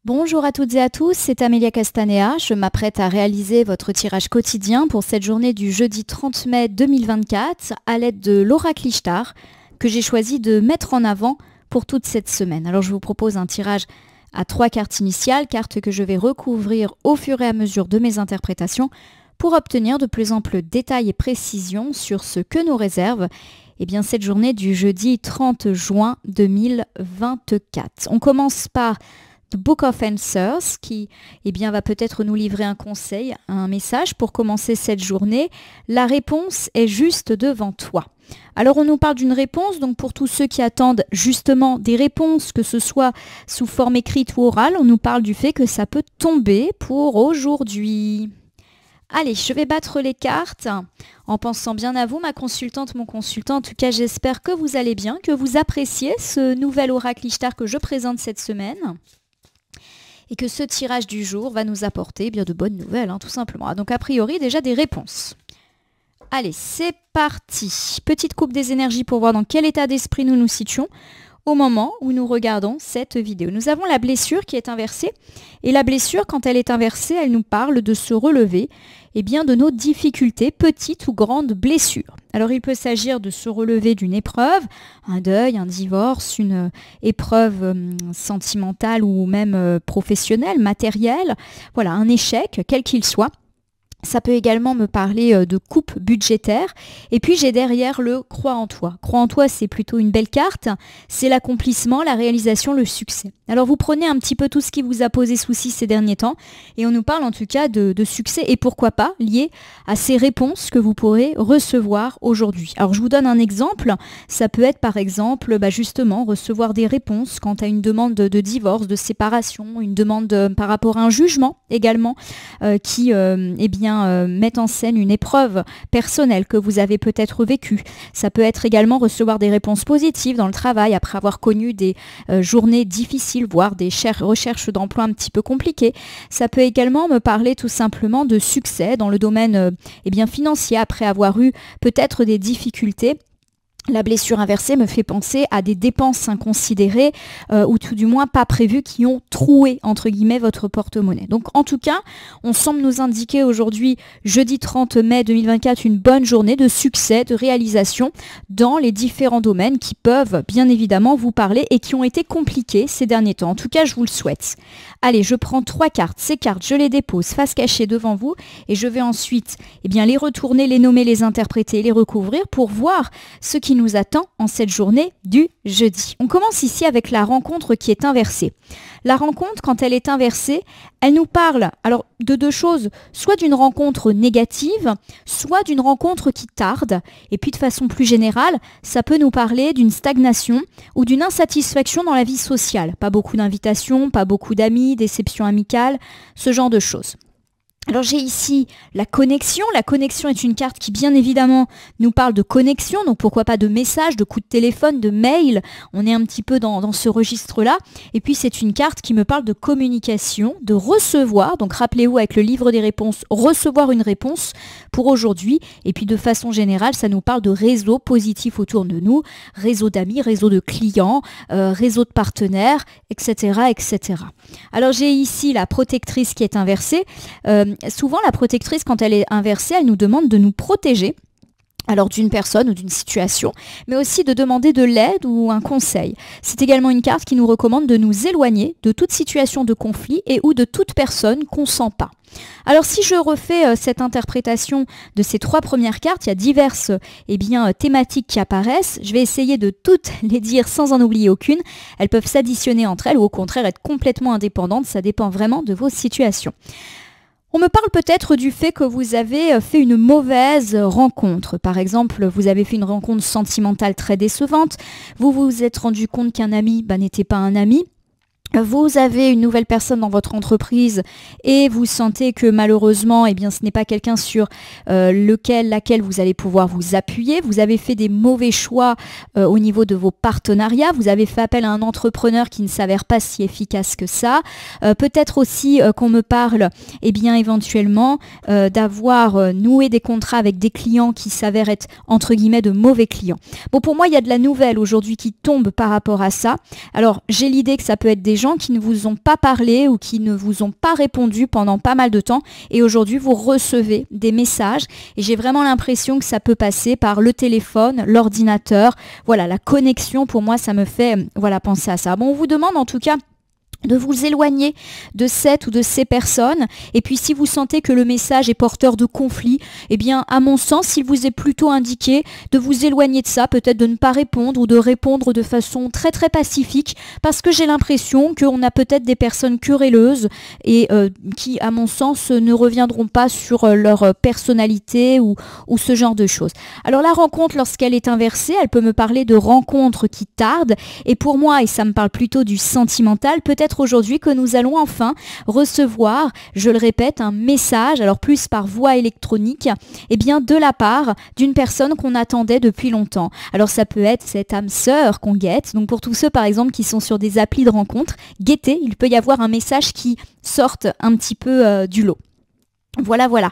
Bonjour à toutes et à tous, c'est Amélia Castanea. Je m'apprête à réaliser votre tirage quotidien pour cette journée du jeudi 30 mai 2024 à l'aide de l'oracle Ishtar que j'ai choisi de mettre en avant pour toute cette semaine. Alors je vous propose un tirage à 3 cartes initiales, cartes que je vais recouvrir au fur et à mesure de mes interprétations pour obtenir de plus amples détails et précisions sur ce que nous réserve cette journée du jeudi 30 juin 2024. On commence par The Book of Answers qui va peut-être nous livrer un conseil, un message pour commencer cette journée. La réponse est juste devant toi. Alors on nous parle d'une réponse, donc pour tous ceux qui attendent justement des réponses, que ce soit sous forme écrite ou orale, on nous parle du fait que ça peut tomber pour aujourd'hui. Allez, je vais battre les cartes en pensant bien à vous, ma consultante, mon consultant. En tout cas, j'espère que vous allez bien, que vous appréciez ce nouvel oracle Ishtar que je présente cette semaine. Et que ce tirage du jour va nous apporter de bonnes nouvelles, tout simplement. Donc a priori, déjà des réponses. Allez, c'est parti. Petite coupe des énergies pour voir dans quel état d'esprit nous nous situons au moment où nous regardons cette vidéo. Nous avons la blessure qui est inversée. Et la blessure, quand elle est inversée, elle nous parle de se relever de nos difficultés, petites ou grandes blessures. Alors il peut s'agir de se relever d'une épreuve, un deuil, un divorce, une épreuve sentimentale ou même professionnelle, matérielle, voilà, un échec, quel qu'il soit. Ça peut également me parler de coupe budgétaire. Et puis j'ai derrière le crois en toi. Crois en toi, c'est plutôt une belle carte. C'est l'accomplissement, la réalisation, le succès. Alors vous prenez un petit peu tout ce qui vous a posé souci ces derniers temps et on nous parle en tout cas de succès et pourquoi pas lié à ces réponses que vous pourrez recevoir aujourd'hui. Alors je vous donne un exemple. Ça peut être par exemple justement recevoir des réponses quant à une demande de divorce, de séparation, une demande par rapport à un jugement également qui mettre en scène une épreuve personnelle que vous avez peut-être vécue. Ça peut être également recevoir des réponses positives dans le travail après avoir connu des journées difficiles, voire des recherches d'emploi un petit peu compliquées. Ça peut également me parler tout simplement de succès dans le domaine financier après avoir eu peut-être des difficultés. La blessure inversée me fait penser à des dépenses inconsidérées ou tout du moins pas prévues qui ont troué entre guillemets votre porte-monnaie. Donc en tout cas, on semble nous indiquer aujourd'hui, jeudi 30 mai 2024, une bonne journée de succès, de réalisation dans les différents domaines qui peuvent bien évidemment vous parler et qui ont été compliqués ces derniers temps. En tout cas, je vous le souhaite. Allez, je prends 3 cartes. Ces cartes, je les dépose face cachée devant vous et je vais ensuite les retourner, les nommer, les interpréter, les recouvrir pour voir ce qui nous attend en cette journée du jeudi. On commence ici avec la rencontre qui est inversée. La rencontre, quand elle est inversée, elle nous parle alors de 2 choses, soit d'une rencontre négative, soit d'une rencontre qui tarde. Et puis de façon plus générale, ça peut nous parler d'une stagnation ou d'une insatisfaction dans la vie sociale. Pas beaucoup d'invitations, pas beaucoup d'amis, déception amicale, ce genre de choses. Alors j'ai ici la connexion. La connexion est une carte qui bien évidemment nous parle de connexion, donc pourquoi pas de messages, de coups de téléphone, de mails. On est un petit peu dans ce registre-là. Et puis c'est une carte qui me parle de communication, de recevoir. Donc rappelez-vous avec le livre des réponses, recevoir une réponse pour aujourd'hui. Et puis de façon générale, ça nous parle de réseau positif autour de nous, réseau d'amis, réseau de clients, réseau de partenaires, etc., etc. Alors j'ai ici la protectrice qui est inversée. Souvent, la protectrice, quand elle est inversée, elle nous demande de nous protéger. Alors d'une personne ou d'une situation, mais aussi de demander de l'aide ou un conseil. C'est également une carte qui nous recommande de nous éloigner de toute situation de conflit et ou de toute personne qu'on ne sent pas. Alors si je refais cette interprétation de ces 3 premières cartes, il y a diverses thématiques qui apparaissent. Je vais essayer de toutes les dire sans en oublier aucune. Elles peuvent s'additionner entre elles ou au contraire être complètement indépendantes. Ça dépend vraiment de vos situations. On me parle peut-être du fait que vous avez fait une mauvaise rencontre. Par exemple, vous avez fait une rencontre sentimentale très décevante. Vous vous êtes rendu compte qu'un ami n'était pas un ami. Vous avez une nouvelle personne dans votre entreprise et vous sentez que malheureusement, ce n'est pas quelqu'un sur laquelle vous allez pouvoir vous appuyer. Vous avez fait des mauvais choix au niveau de vos partenariats. Vous avez fait appel à un entrepreneur qui ne s'avère pas si efficace que ça. Peut-être aussi qu'on me parle, éventuellement, d'avoir noué des contrats avec des clients qui s'avèrent être, entre guillemets, de mauvais clients. Bon, pour moi, il y a de la nouvelle aujourd'hui qui tombe par rapport à ça. Alors, j'ai l'idée que ça peut être des gens qui ne vous ont pas parlé ou qui ne vous ont pas répondu pendant pas mal de temps et aujourd'hui vous recevez des messages et j'ai vraiment l'impression que ça peut passer par le téléphone, l'ordinateur. Voilà, la connexion pour moi ça me fait penser à ça. Bon, on vous demande en tout cas de vous éloigner de cette ou de ces personnes. Et puis si vous sentez que le message est porteur de conflit, eh bien à mon sens, il vous est plutôt indiqué de vous éloigner de ça, peut-être de ne pas répondre ou de répondre de façon très très pacifique, parce que j'ai l'impression qu'on a peut-être des personnes querelleuses et qui, à mon sens, ne reviendront pas sur leur personnalité ou ce genre de choses. Alors la rencontre, lorsqu'elle est inversée, elle peut me parler de rencontres qui tardent, et pour moi, et ça me parle plutôt du sentimental, peut-être aujourd'hui que nous allons enfin recevoir, je le répète, un message, alors plus par voie électronique, de la part d'une personne qu'on attendait depuis longtemps. Alors ça peut être cette âme sœur qu'on guette, donc pour tous ceux par exemple qui sont sur des applis de rencontres, guettez, il peut y avoir un message qui sorte un petit peu du lot. Voilà.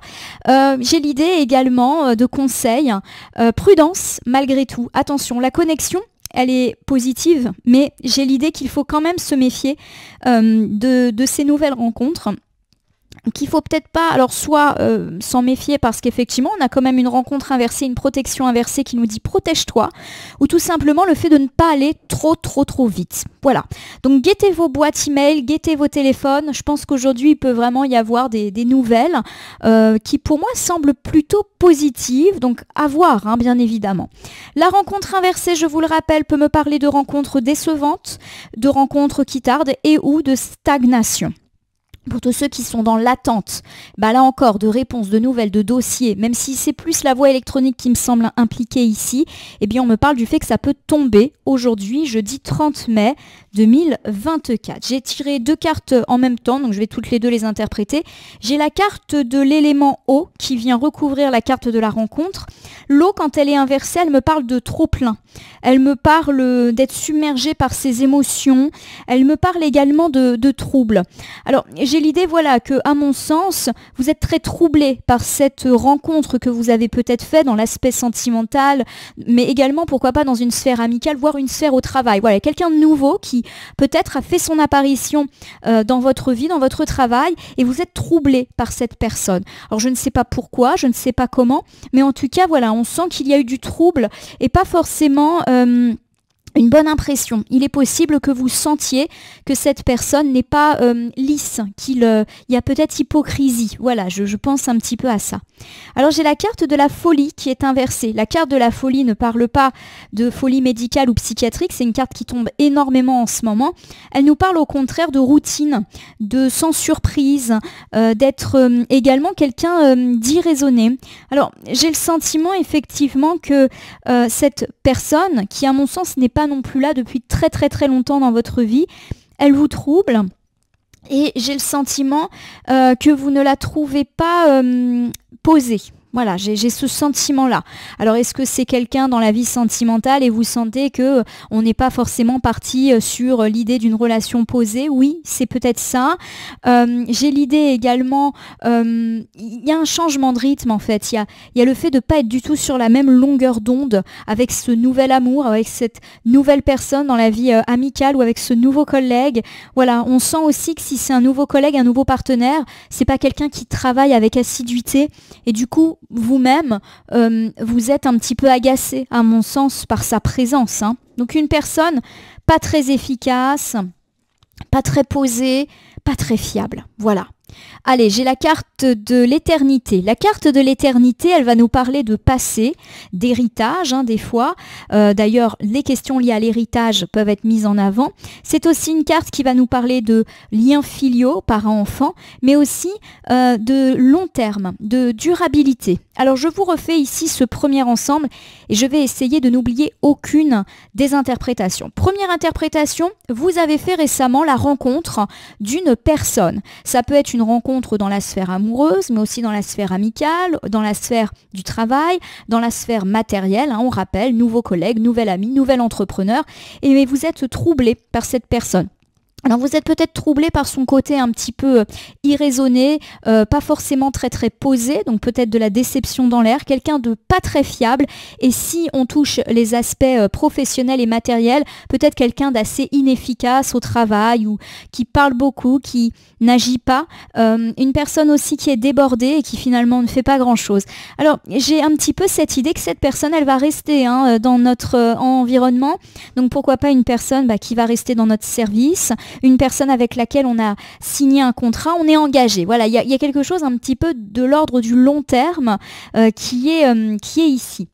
J'ai l'idée également de conseils. Prudence malgré tout. Attention, la connexion, elle est positive, mais j'ai l'idée qu'il faut quand même se méfier de ces nouvelles rencontres. Qu'il faut peut-être pas, alors soit s'en méfier parce qu'effectivement on a quand même une rencontre inversée, une protection inversée qui nous dit protège-toi, ou tout simplement le fait de ne pas aller trop vite. Voilà, donc guettez vos boîtes email, guettez vos téléphones. Je pense qu'aujourd'hui il peut vraiment y avoir des nouvelles qui pour moi semblent plutôt positives, donc à voir bien évidemment. La rencontre inversée, je vous le rappelle, peut me parler de rencontres décevantes, de rencontres qui tardent et ou de stagnation. Pour tous ceux qui sont dans l'attente, là encore, de réponses, de nouvelles, de dossiers, même si c'est plus la voie électronique qui me semble impliquée ici, on me parle du fait que ça peut tomber aujourd'hui, jeudi 30 mai 2024. J'ai tiré 2 cartes en même temps, donc je vais toutes les deux les interpréter. J'ai la carte de l'élément eau qui vient recouvrir la carte de la rencontre. L'eau, quand elle est inversée, elle me parle de trop plein. Elle me parle d'être submergée par ses émotions. Elle me parle également de troubles. Alors, j'ai l'idée, que, à mon sens, vous êtes très troublé par cette rencontre que vous avez peut-être faite dans l'aspect sentimental, mais également, pourquoi pas, dans une sphère amicale, voire une sphère au travail. Voilà, quelqu'un de nouveau qui peut-être a fait son apparition dans votre vie, dans votre travail, et vous êtes troublé par cette personne. Alors, je ne sais pas pourquoi, je ne sais pas comment, mais en tout cas, on sent qu'il y a eu du trouble et pas forcément une bonne impression. Il est possible que vous sentiez que cette personne n'est pas lisse, qu'il y a peut-être hypocrisie. Voilà, je pense un petit peu à ça. Alors j'ai la carte de la folie qui est inversée. La carte de la folie ne parle pas de folie médicale ou psychiatrique, c'est une carte qui tombe énormément en ce moment. Elle nous parle au contraire de routine, de sans surprise, d'être également quelqu'un d'irraisonné. Alors j'ai le sentiment effectivement que cette personne, qui à mon sens n'est pas non plus là depuis très longtemps dans votre vie, elle vous trouble et j'ai le sentiment que vous ne la trouvez pas posée. Voilà, j'ai ce sentiment-là. Alors, est-ce que c'est quelqu'un dans la vie sentimentale et vous sentez que on n'est pas forcément parti sur l'idée d'une relation posée? Oui, c'est peut-être ça. J'ai l'idée également, il y a un changement de rythme en fait. Il y a le fait de ne pas être du tout sur la même longueur d'onde avec ce nouvel amour, avec cette nouvelle personne dans la vie amicale ou avec ce nouveau collègue. Voilà, on sent aussi que si c'est un nouveau collègue, un nouveau partenaire, c'est pas quelqu'un qui travaille avec assiduité et du coup, vous-même, vous êtes un petit peu agacé, à mon sens, par sa présence. Donc une personne pas très efficace, pas très posée, pas très fiable. Voilà. Allez, j'ai la carte de l'éternité. La carte de l'éternité, elle va nous parler de passé, d'héritage, des fois. D'ailleurs, les questions liées à l'héritage peuvent être mises en avant. C'est aussi une carte qui va nous parler de liens filiaux, parents-enfants, mais aussi de long terme, de durabilité. Alors, je vous refais ici ce premier ensemble et je vais essayer de n'oublier aucune des interprétations. Première interprétation, vous avez fait récemment la rencontre d'une personne. Ça peut être une rencontre dans la sphère amoureuse, mais aussi dans la sphère amicale, dans la sphère du travail, dans la sphère matérielle. On rappelle, nouveau collègue, nouvel ami, nouvel entrepreneur. Et mais vous êtes troublé par cette personne. Alors vous êtes peut-être troublé par son côté un petit peu irraisonné, pas forcément très très posé, donc peut-être de la déception dans l'air, quelqu'un de pas très fiable, et si on touche les aspects professionnels et matériels, peut-être quelqu'un d'assez inefficace au travail ou qui parle beaucoup, qui n'agit pas, une personne aussi qui est débordée et qui finalement ne fait pas grand-chose. Alors j'ai un petit peu cette idée que cette personne elle va rester dans notre environnement, donc pourquoi pas une personne qui va rester dans notre service, une personne avec laquelle on a signé un contrat, on est engagé. Voilà, il y a quelque chose un petit peu de l'ordre du long terme qui est ici.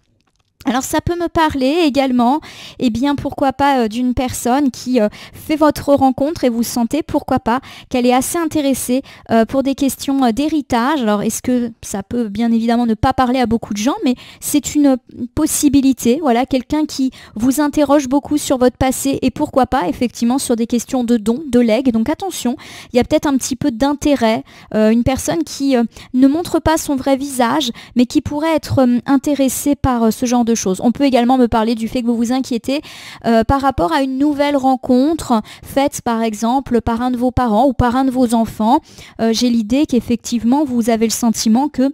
Alors ça peut me parler également, eh bien pourquoi pas d'une personne qui fait votre rencontre et vous sentez pourquoi pas qu'elle est assez intéressée pour des questions d'héritage. Alors est-ce que ça peut bien évidemment ne pas parler à beaucoup de gens, mais c'est une possibilité. Voilà, quelqu'un qui vous interroge beaucoup sur votre passé et pourquoi pas effectivement sur des questions de dons, de legs. Donc attention, il y a peut-être un petit peu d'intérêt, une personne qui ne montre pas son vrai visage, mais qui pourrait être intéressée par ce genre de choses. On peut également me parler du fait que vous vous inquiétez par rapport à une nouvelle rencontre faite par exemple par un de vos parents ou par un de vos enfants. J'ai l'idée qu'effectivement vous avez le sentiment que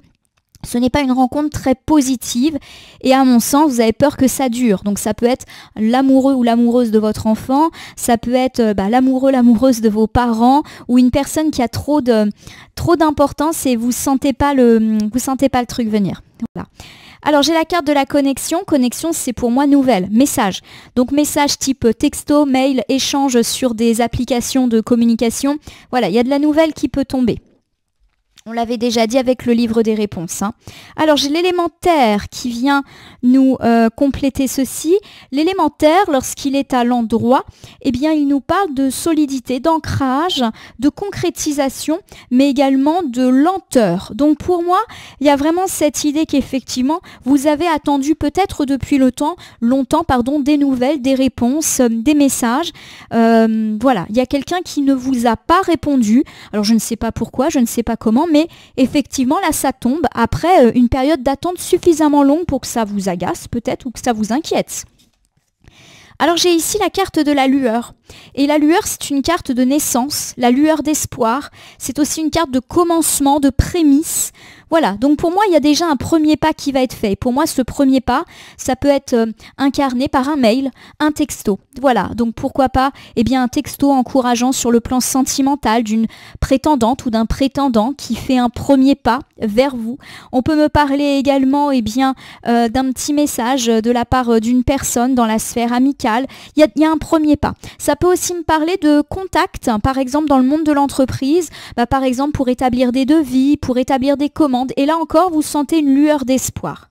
ce n'est pas une rencontre très positive et à mon sens, vous avez peur que ça dure. Donc ça peut être l'amoureux ou l'amoureuse de votre enfant, ça peut être l'amoureux, l'amoureuse de vos parents ou une personne qui a trop d'importance et vous sentez pas le truc venir. Voilà. Alors j'ai la carte de la connexion. Connexion, c'est pour moi nouvelle, message. Donc message type texto, mail, échange sur des applications de communication. Voilà, il y a de la nouvelle qui peut tomber. On l'avait déjà dit avec le livre des réponses. Alors j'ai l'élémentaire qui vient nous compléter ceci. L'élémentaire, lorsqu'il est à l'endroit, eh bien il nous parle de solidité, d'ancrage, de concrétisation, mais également de lenteur. Donc pour moi, il y a vraiment cette idée qu'effectivement, vous avez attendu peut-être depuis longtemps, des nouvelles, des réponses, des messages. Voilà, il y a quelqu'un qui ne vous a pas répondu. Alors je ne sais pas pourquoi, je ne sais pas comment, mais effectivement, là, ça tombe après une période d'attente suffisamment longue pour que ça vous agace peut-être ou que ça vous inquiète. Alors j'ai ici la carte de la lueur. Et la lueur, c'est une carte de naissance, la lueur d'espoir. C'est aussi une carte de commencement, de prémisse. Voilà, donc pour moi, il y a déjà un premier pas qui va être fait. Et pour moi, ce premier pas, ça peut être incarné par un mail, un texto. Voilà, donc pourquoi pas un texto encourageant sur le plan sentimental d'une prétendante ou d'un prétendant qui fait un premier pas vers vous. On peut me parler également d'un petit message de la part d'une personne dans la sphère amicale. Il y a un premier pas. Ça peut aussi me parler de contact, par exemple dans le monde de l'entreprise, par exemple pour établir des devis, pour établir des commandes. Et là encore, vous sentez une lueur d'espoir.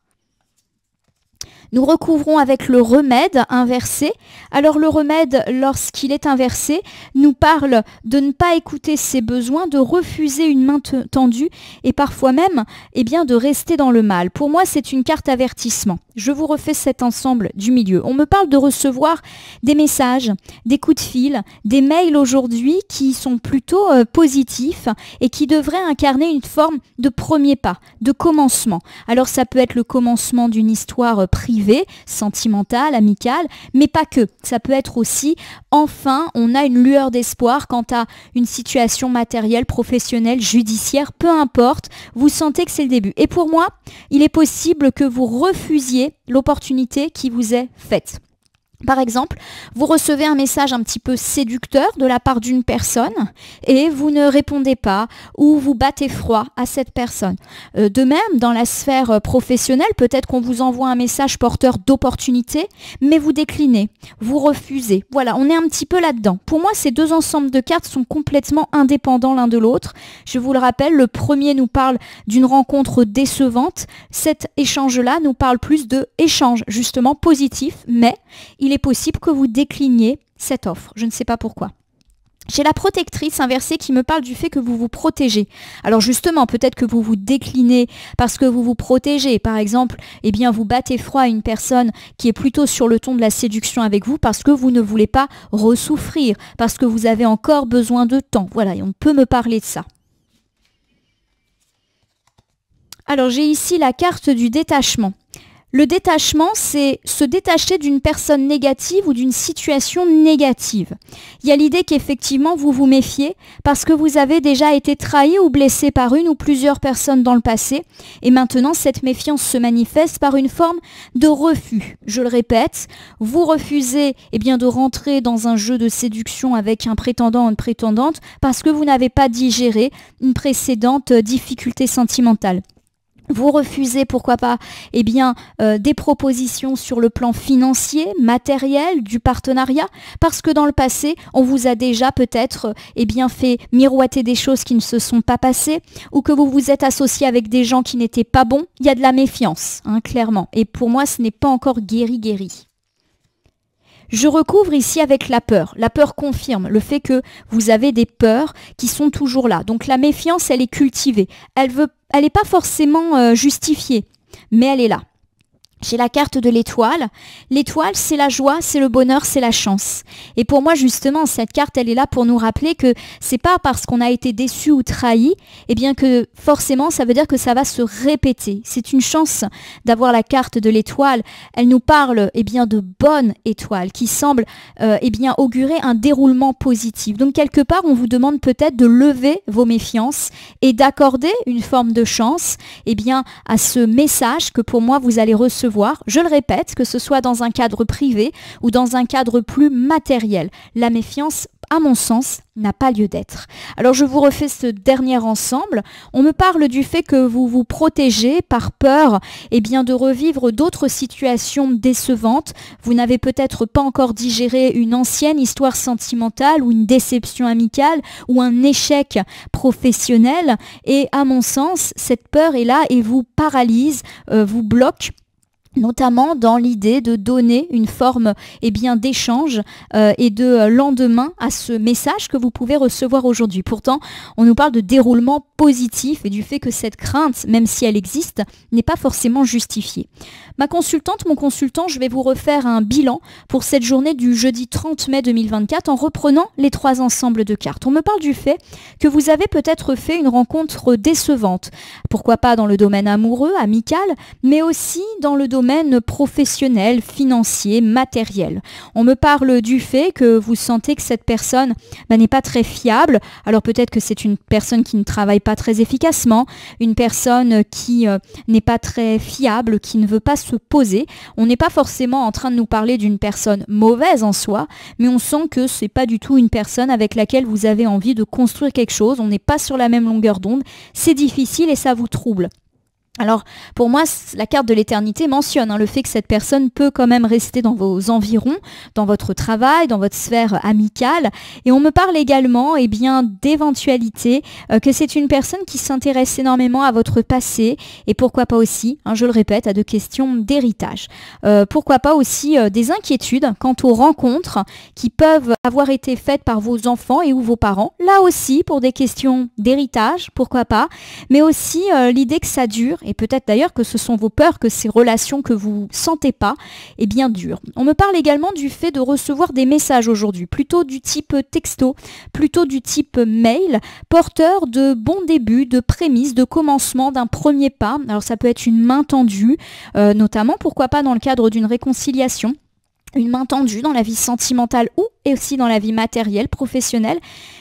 Nous recouvrons avec le remède inversé. Alors le remède, lorsqu'il est inversé, nous parle de ne pas écouter ses besoins, de refuser une main tendue et parfois même de rester dans le mal. Pour moi, c'est une carte avertissement. Je vous refais cet ensemble du milieu. On me parle de recevoir des messages, des coups de fil, des mails aujourd'hui qui sont plutôt positifs et qui devraient incarner une forme de premier pas, de commencement. Alors ça peut être le commencement d'une histoire privée, sentimentale, amicale, mais pas que. Ça peut être aussi, enfin, on a une lueur d'espoir quant à une situation matérielle, professionnelle, judiciaire, peu importe, vous sentez que c'est le début. Et pour moi, il est possible que vous refusiez l'opportunité qui vous est faite. Par exemple, vous recevez un message un petit peu séducteur de la part d'une personne et vous ne répondez pas ou vous battez froid à cette personne. De même, dans la sphère professionnelle, peut-être qu'on vous envoie un message porteur d'opportunités, mais vous déclinez, vous refusez. Voilà, on est un petit peu là-dedans. Pour moi, ces deux ensembles de cartes sont complètement indépendants l'un de l'autre. Je vous le rappelle, le premier nous parle d'une rencontre décevante. Cet échange-là nous parle plus de échange, justement positif, mais il est possible que vous décliniez cette offre. Je ne sais pas pourquoi. J'ai la protectrice inversée qui me parle du fait que vous vous protégez. Alors justement, peut-être que vous vous déclinez parce que vous vous protégez. Par exemple, vous battez froid à une personne qui est plutôt sur le ton de la séduction avec vous parce que vous ne voulez pas ressouffrir, parce que vous avez encore besoin de temps. Voilà, et on peut me parler de ça. Alors j'ai ici la carte du détachement. Le détachement, c'est se détacher d'une personne négative ou d'une situation négative. Il y a l'idée qu'effectivement vous vous méfiez parce que vous avez déjà été trahi ou blessé par une ou plusieurs personnes dans le passé et maintenant cette méfiance se manifeste par une forme de refus. Je le répète, vous refusez de rentrer dans un jeu de séduction avec un prétendant ou une prétendante parce que vous n'avez pas digéré une précédente difficulté sentimentale. Vous refusez, pourquoi pas, des propositions sur le plan financier, matériel, du partenariat, parce que dans le passé, on vous a déjà peut-être fait miroiter des choses qui ne se sont pas passées, ou que vous vous êtes associé avec des gens qui n'étaient pas bons. Il y a de la méfiance, clairement. Et pour moi, ce n'est pas encore guéri. Je recouvre ici avec la peur. La peur confirme le fait que vous avez des peurs qui sont toujours là. Donc la méfiance, elle est cultivée. Elle n'est pas forcément justifiée, mais elle est là. J'ai la carte de l'étoile. L'étoile, c'est la joie, c'est le bonheur, c'est la chance. Et pour moi, justement, cette carte, elle est là pour nous rappeler que c'est pas parce qu'on a été déçu ou trahi, que forcément, ça veut dire que ça va se répéter. C'est une chance d'avoir la carte de l'étoile. Elle nous parle, de bonne étoile qui semble, augurer un déroulement positif. Donc, quelque part, on vous demande peut-être de lever vos méfiances et d'accorder une forme de chance, à ce message que pour moi, vous allez recevoir. Je le répète, que ce soit dans un cadre privé ou dans un cadre plus matériel. La méfiance, à mon sens, n'a pas lieu d'être. Alors je vous refais ce dernier ensemble. On me parle du fait que vous vous protégez par peur de revivre d'autres situations décevantes. Vous n'avez peut-être pas encore digéré une ancienne histoire sentimentale ou une déception amicale ou un échec professionnel. Et à mon sens, cette peur est là et vous paralyse, vous bloque, notamment dans l'idée de donner une forme d'échange et de lendemain à ce message que vous pouvez recevoir aujourd'hui. Pourtant, on nous parle de déroulement positif et du fait que cette crainte, même si elle existe, n'est pas forcément justifiée. Ma consultante, mon consultant, je vais vous refaire un bilan pour cette journée du jeudi 30 mai 2024 en reprenant les 3 ensembles de cartes. On me parle du fait que vous avez peut-être fait une rencontre décevante. Pourquoi pas dans le domaine amoureux, amical, mais aussi dans le domaine professionnel, financier, matériel. On me parle du fait que vous sentez que cette personne n'est pas très fiable. Alors peut-être que c'est une personne qui ne travaille pas très efficacement, une personne qui n'est pas très fiable, qui ne veut pas se poser. On n'est pas forcément en train de nous parler d'une personne mauvaise en soi, mais on sent que c'est pas du tout une personne avec laquelle vous avez envie de construire quelque chose. On n'est pas sur la même longueur d'onde. C'est difficile et ça vous trouble. Alors, pour moi, la carte de l'éternité mentionne le fait que cette personne peut quand même rester dans vos environs, dans votre travail, dans votre sphère amicale. Et on me parle également d'éventualité, que c'est une personne qui s'intéresse énormément à votre passé et pourquoi pas aussi, je le répète, à de questions d'héritage. Pourquoi pas aussi des inquiétudes quant aux rencontres qui peuvent avoir été faites par vos enfants et ou vos parents. Là aussi, pour des questions d'héritage, pourquoi pas, mais aussi l'idée que ça dure. Et peut-être d'ailleurs que ce sont vos peurs, que ces relations que vous sentez pas, durent. On me parle également du fait de recevoir des messages aujourd'hui, plutôt du type texto, plutôt du type mail, porteur de bons débuts, de prémices, de commencement d'un premier pas. Alors ça peut être une main tendue, notamment pourquoi pas dans le cadre d'une réconciliation. Une main tendue dans la vie sentimentale ou et aussi dans la vie matérielle, professionnelle,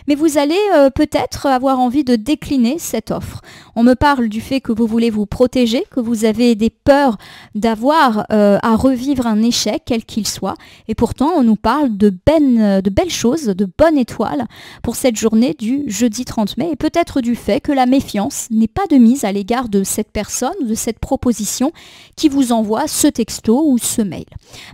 mais vous allez peut-être avoir envie de décliner cette offre. On me parle du fait que vous voulez vous protéger, que vous avez des peurs d'avoir à revivre un échec, quel qu'il soit, et pourtant on nous parle de belles choses, de bonnes étoiles pour cette journée du jeudi 30 mai, et peut-être du fait que la méfiance n'est pas de mise à l'égard de cette personne ou de cette proposition qui vous envoie ce texto ou ce mail.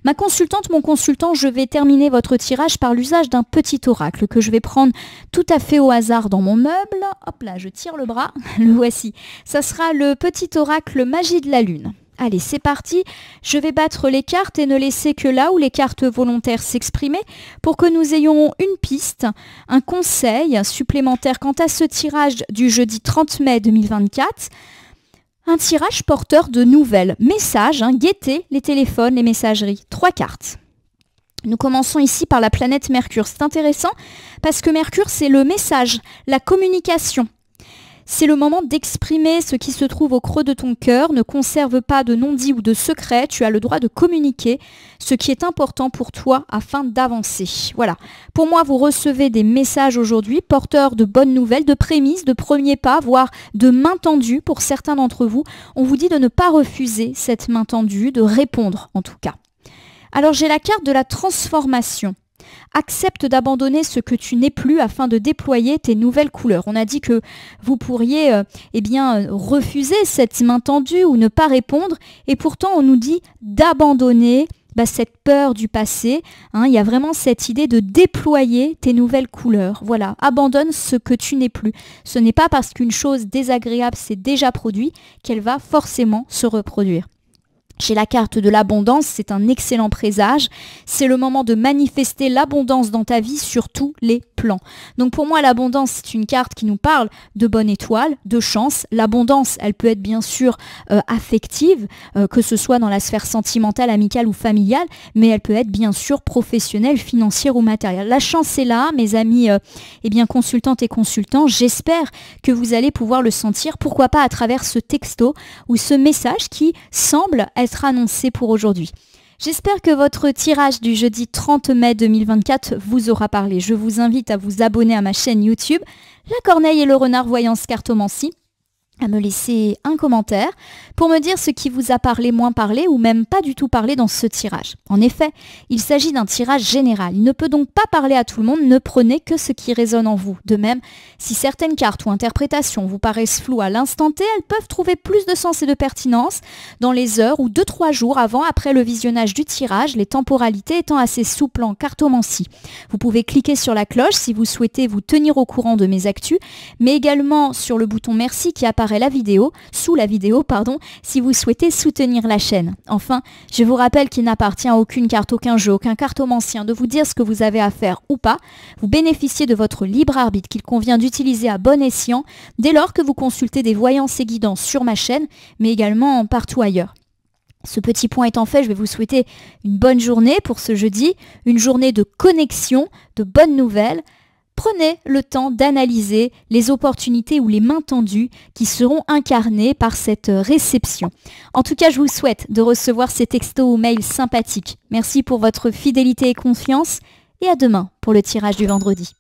Ma consultante, mon consultant, je vais terminer votre tirage par l'usage d'un petit oracle que je vais prendre tout à fait au hasard dans mon meuble. Hop là, je tire le bras, le voici. Ça sera le petit oracle Magie de la Lune. Allez, c'est parti. Je vais battre les cartes et ne laisser que là où les cartes volontaires s'exprimer pour que nous ayons une piste, un conseil supplémentaire quant à ce tirage du jeudi 30 mai 2024. Un tirage porteur de nouvelles, messages, guettez les téléphones, les messageries. 3 cartes. Nous commençons ici par la planète Mercure. C'est intéressant parce que Mercure, c'est le message, la communication. C'est le moment d'exprimer ce qui se trouve au creux de ton cœur. Ne conserve pas de non-dit ou de secret. Tu as le droit de communiquer ce qui est important pour toi afin d'avancer. Voilà. Pour moi, vous recevez des messages aujourd'hui porteurs de bonnes nouvelles, de prémices, de premiers pas, voire de main tendue pour certains d'entre vous. On vous dit de ne pas refuser cette main tendue, de répondre en tout cas. Alors j'ai la carte de la transformation. Accepte d'abandonner ce que tu n'es plus afin de déployer tes nouvelles couleurs. On a dit que vous pourriez refuser cette main tendue ou ne pas répondre. Et pourtant, on nous dit d'abandonner cette peur du passé. Il y a vraiment cette idée de déployer tes nouvelles couleurs. Voilà, abandonne ce que tu n'es plus. Ce n'est pas parce qu'une chose désagréable s'est déjà produite qu'elle va forcément se reproduire. J'ai la carte de l'abondance, c'est un excellent présage. C'est le moment de manifester l'abondance dans ta vie sur tous les plans. Donc pour moi, l'abondance, c'est une carte qui nous parle de bonne étoile, de chance. L'abondance, elle peut être bien sûr affective, que ce soit dans la sphère sentimentale, amicale ou familiale, mais elle peut être bien sûr professionnelle, financière ou matérielle. La chance est là, mes amis consultantes et consultants. J'espère que vous allez pouvoir le sentir, pourquoi pas à travers ce texto ou ce message qui semble être annoncé pour aujourd'hui. J'espère que votre tirage du jeudi 30 mai 2024 vous aura parlé. Je vous invite à vous abonner à ma chaîne YouTube, La Corneille et le Renard Voyance Cartomancie, à me laisser un commentaire pour me dire ce qui vous a parlé, moins parlé ou même pas du tout parlé dans ce tirage. En effet, il s'agit d'un tirage général. Il ne peut donc pas parler à tout le monde, ne prenez que ce qui résonne en vous. De même, si certaines cartes ou interprétations vous paraissent floues à l'instant T, elles peuvent trouver plus de sens et de pertinence dans les heures ou 2-3 jours après le visionnage du tirage, les temporalités étant assez souples en cartomancie. Vous pouvez cliquer sur la cloche si vous souhaitez vous tenir au courant de mes actus, mais également sur le bouton merci qui apparaît sous la vidéo, si vous souhaitez soutenir la chaîne. Enfin, je vous rappelle qu'il n'appartient à aucune carte, aucun jeu, aucun cartomancien de vous dire ce que vous avez à faire ou pas. Vous bénéficiez de votre libre arbitre qu'il convient d'utiliser à bon escient dès lors que vous consultez des voyances et guidances sur ma chaîne, mais également partout ailleurs. Ce petit point étant fait, je vais vous souhaiter une bonne journée pour ce jeudi, une journée de connexion, de bonnes nouvelles. Prenez le temps d'analyser les opportunités ou les mains tendues qui seront incarnées par cette réception. En tout cas, je vous souhaite de recevoir ces textos ou mails sympathiques. Merci pour votre fidélité et confiance et à demain pour le tirage du vendredi.